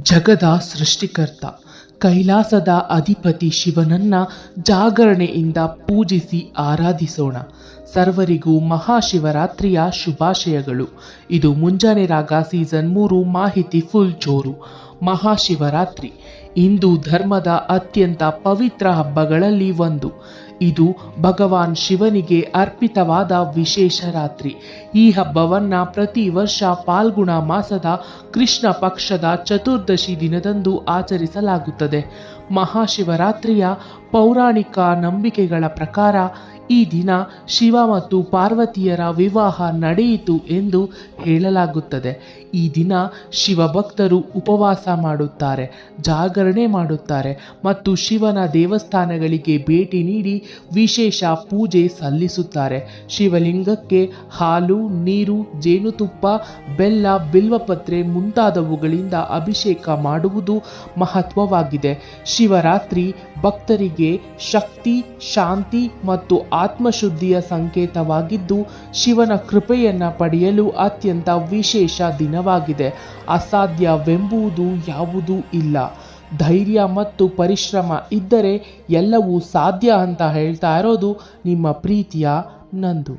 ಜಗದ ಸೃಷ್ಟಿಕರ್ತ ಕೈಲಾಸದ ಅಧಿಪತಿ ಶಿವನನ್ನ ಜಾಗರಣೆಯಿಂದ ಪೂಜಿಸಿ ಆರಾಧಿಸೋಣ. ಸರ್ವರಿಗೂ ಮಹಾಶಿವರಾತ್ರಿಯ ಶುಭಾಶಯಗಳು. ಇದು ಮುಂಜಾನೆ ರಾಗ ಸೀಸನ್ 3 ಮಾಹಿತಿ ಫುಲ್ ಜೋರು. ಮಹಾಶಿವರಾತ್ರಿ ಹಿಂದೂ ಧರ್ಮದ ಅತ್ಯಂತ ಪವಿತ್ರ ಹಬ್ಬಗಳಲ್ಲಿ ಒಂದು. ಇದು ಭಗವಾನ್ ಶಿವನಿಗೆ ಅರ್ಪಿತವಾದ ವಿಶೇಷ ರಾತ್ರಿ. ಈ ಹಬ್ಬವನ್ನ ಪ್ರತಿ ವರ್ಷ ಫಾಲ್ಗುಣ ಮಾಸದ ಕೃಷ್ಣ ಪಕ್ಷದ ಚತುರ್ದಶಿ ದಿನದಂದು ಆಚರಿಸಲಾಗುತ್ತದೆ. ಮಹಾಶಿವರಾತ್ರಿಯ ಪೌರಾಣಿಕ ನಂಬಿಕೆಗಳ ಪ್ರಕಾರ ಈ ದಿನ ಶಿವ ಮತ್ತು ಪಾರ್ವತಿಯರ ವಿವಾಹ ನಡೆಯಿತು ಎಂದು ಹೇಳಲಾಗುತ್ತದೆ. ಈ ದಿನ ಶಿವಭಕ್ತರು ಉಪವಾಸ ಮಾಡುತ್ತಾರೆ, ಜಾಗರಣೆ ಮಾಡುತ್ತಾರೆ ಮತ್ತು ಶಿವನ ದೇವಸ್ಥಾನಗಳಿಗೆ ಭೇಟಿ ನೀಡಿ ವಿಶೇಷ ಪೂಜೆ ಸಲ್ಲಿಸುತ್ತಾರೆ. ಶಿವಲಿಂಗಕ್ಕೆ ಹಾಲು, ನೀರು, ಜೇನುತುಪ್ಪ, ಬೆಲ್ಲ, ಬಿಲ್ವಪತ್ರೆ ಮುಂತಾದವುಗಳಿಂದ ಅಭಿಷೇಕ ಮಾಡುವುದು ಮಹತ್ವವಾಗಿದೆ. ಶಿವರಾತ್ರಿ ಭಕ್ತರಿಗೆ ಶಕ್ತಿ, ಶಾಂತಿ ಮತ್ತು ಆತ್ಮಶುದ್ಧಿಯ ಸಂಕೇತವಾಗಿದ್ದು, ಶಿವನ ಕೃಪೆಯನ್ನು ಪಡೆಯಲು ಅತ್ಯಂತ ವಿಶೇಷ ದಿನವಾಗಿದೆ. ಅಸಾಧ್ಯವೆಂಬುದು ಯಾವುದೂ ಇಲ್ಲ. ಧೈರ್ಯ ಮತ್ತು ಪರಿಶ್ರಮ ಇದ್ದರೆ ಎಲ್ಲವೂ ಸಾಧ್ಯ ಅಂತ ಹೇಳ್ತಾ ಇರೋದು ನಿಮ್ಮ ಪ್ರೀತಿಯ ನಂದು.